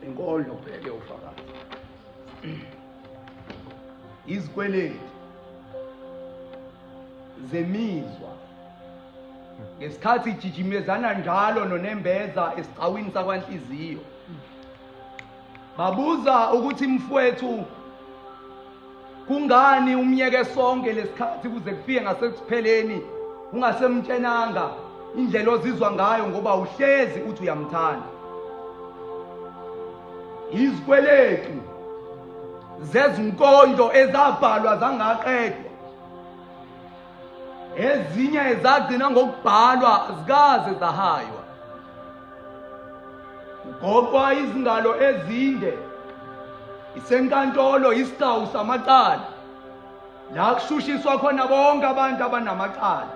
Inkondlo bheke ufakazi. Izikweleti zemizwa ngesikhathi ijijimezana njalo noNembeza esicawini sakwanhliziyo. Babuza ukuthi mfowethu kungani umyeke sonke lesikhathi kuze kufike ngasekupheleni ungasemtshenanga indlela ozizwa ngayo ngoba uhlezi uthi uyamthanda. Izikweletu zezinkondlo ezabhalwa zangaqedwa, ezinye ezagcina ngokubhalwa zikaze zahaywa. Ngoba izingalo ezinde isenkantolo isiqhawu samacala la kushushiswa khona bonke abantu abanamacala.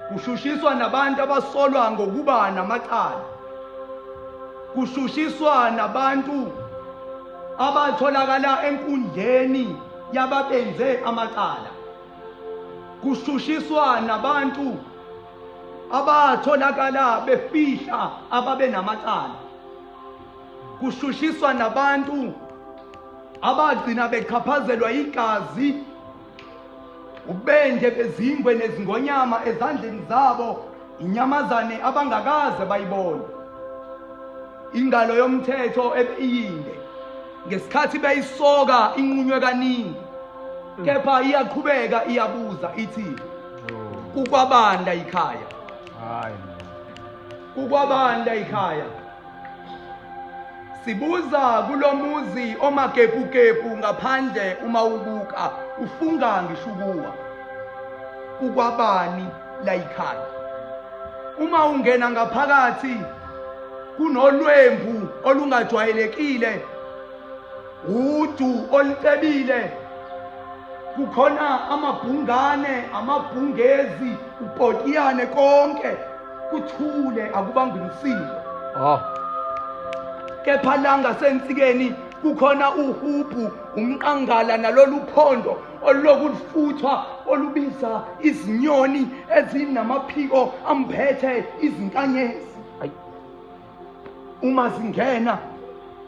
Kushushiswa nabantu abasolwa ngokuba namacala. Kushushiswa nabantu abatholakala enkundleni yababenze amacala. Kushushiswa nabantu abatholakala befihla ababe namacala. Kushushiswa nabantu abagcina beqhaphazelwa igazi, ubende bezingwe nezingonyama ezandleni zabo, inyamazane abangakaze bayibone. Ingalo yomthetho ebeyinde ngesikhathi beyisoka inqunywe kaningi, kepha iyaqhubeka iyabuza ithi kukwabanda ikhaya. Kukwabanda ikhaya. Sibuza kulomuzi omagepugepu ngaphandle uma ubuka ufunga ngishukuwa. Kukwabani la ikhaya. Uma ungena ngaphakathi kunolwembu olungajwayelekile, udu olucebile, kukhona amabhungane, amabhungezi, upotiyane konke kuthule akubambi umsindo. Kepha la ngasensikeni kukhona uhubhu, umqangala nalolu phondo olulokufuthwa olubiza izinyoni ezinamaphiko amphethe izinkanyezi. Uma zingena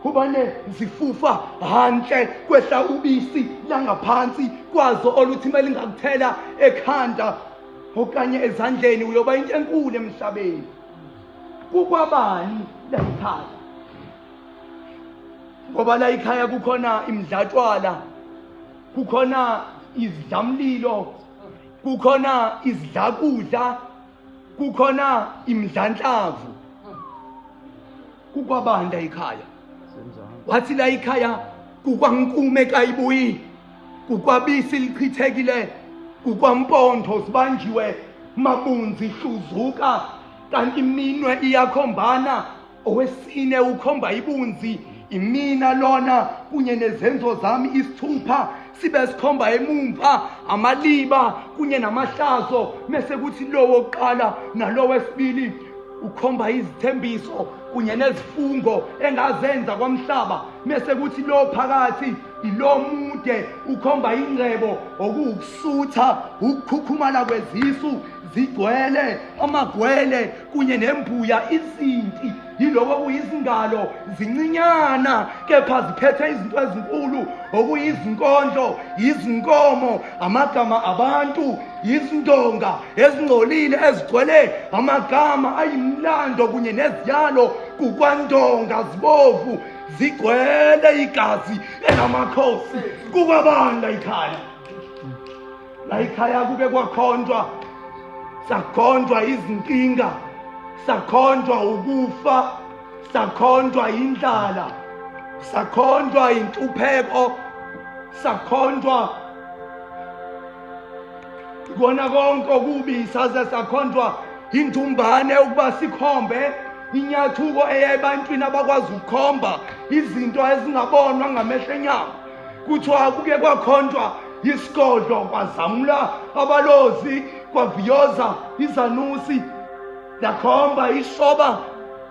kubane zifufa hanhle kwehla ubisi langaphansi kwazo oluthi melingakuthela ekhanda okanye ezandleni uyoba into enkulu emhlabeni. Kukwabani la ikhaya? Ngoba la ikhaya kukhona imidlatshwala, kukhona izidlamlilo, kukhona izidlakudla, kukhona imidlanhlavu. Kukwabanda ikhaya. Wathi la ikhaya kukwankume kayibuyi, kukwabisi lichithekile, kukwampondo sibanjiwe, mabunzi hluzuka, kanti iminwe iyakhombana, owesine ukhomba ibunzi, imina lona kunye nezenzo zami isithupha sibe sikhomba emumva, amaliba kunye namahlazo, mase kuthi lo wokuqala nalo wesibili ukhomba izithembiso kunye nezifungo engazenza kwamhlaba, mase kuthi lo phakathi ilo mude ukhomba ingcebo okuwukusutha, ukukhukhumala kwezisu zigcwele amagwele kunye nembuya izinti, yiloko kuyizingalo zincinyana kepha ziphethe izinto ezinkulu okuyizinkondlo, izinkomo, amagama abantu, izindonga ezingcolile ezigcwele amagama ayimlando kunye neziyalo, kukwandonga zibovu zigcwele igazi enamakhosi. Kukwabanda ikhaya. La ikhaya kube kwakhonjwa, sakhonjwa izinkinga, sakhonjwa ukufa, sakhonjwa indlala, sakhonjwa intupheko, sakhonjwa kona konke okubi, saze sakhonjwa indumbane ukuba sikhombe inyathuko eyebantwini abakwazi ukukhomba izinto ezingabonwa ngamehlo enyama. Kuthiwa kuke kwakhonjwa isigodlo, kwazamula abalozi, kwaviyoza izanusi, lakhomba isoba,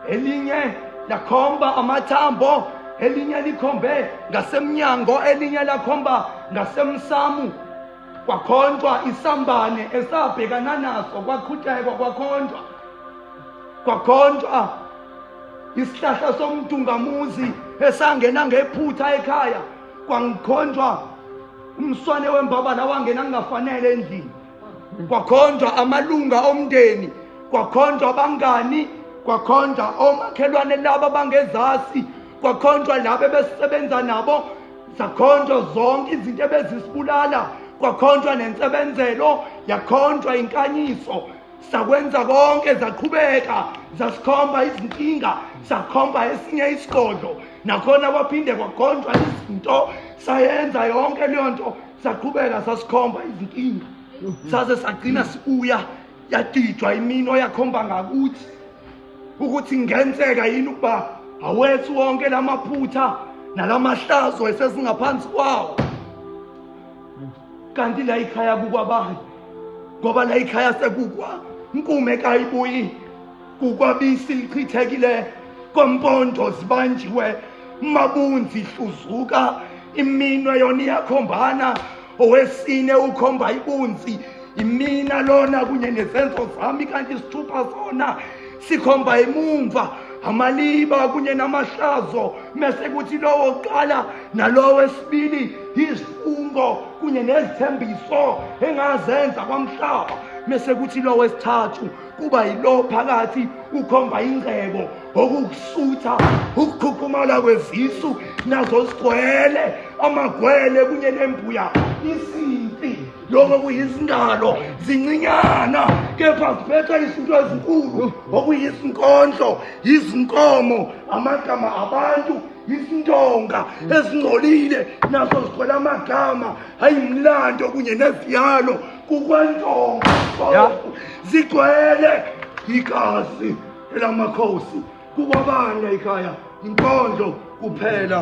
elinye lakhomba amathambo, elinye likhombe ngasemnyango, elinye lakhomba ngasemsamu. Kwakhonjwa isambane esabhekana naso, kwaqhutyekwa kwakhonjwa isihlahla somdungamuzi esangena ngephutha ekhaya kwangikhonjwa umswane wembabala wangena kungafanele endlini, kwakhonjwa amalunga omndeni, kwakhonjwa abangani, kwakhonjwa omakhelwane laba bangezasi, kwakhonjwa labo besebenza nabo, zakhonjwa zonke izinto ebezisibulala, kwakhonjwa nensebenzelo, yakhonjwa inkanyiso, sakwenza konke, zaqhubeka zasikhomba izinkinga, sakhomba esinye isigodlo, nakhona kwaphinde kwakhonjwa izinto, sayenza yonke leyo nto, saqhubeka sasikhomba izinkinga, saze sagcina sibuya yadijwa imino yakhomba ngakuthi ukuthi ngenzeka yini ukuba awethu wonke lamaphutha nalamahlazo esesingaphansi kwawo. Kanti la ikhaya kukwabani? Ngoba la ikhaya sekukwa Nkume kayibuyi, kukwabisi lichithekile, kompondo zibanjiwe, mabunzi hluzuka, iminwe yona iyakhombana, owesine ukhomba ibunzi, imina lona kunye nezenzo zami kanti isithupha zona sikhomba emumva, amaliba kunye namahlazo, mese kuthi lowo qala nalowo wesibili isifungo kunye nezithembiso engazenza kwamhlaba, mese kuthi lowo wesithathu kuba yilo phakathi ukhomba ingcebo, okukusutha, ukukhukhumala kwezisu nazo sigwele, amagwele kunye nembuya, isimpi lokho kuyizingalo zincinyana kepha ziphethe izinto ezinkulu, okuyisinkondlo, izinkomo, amagama abantu, izindonga ezingcolile nazo zigcwele amagama ayimlando kunye neziyalo kukwendonga zigcwele igazi elamakhosi. Kukwabani ekhaya? Inkondlo kuphela.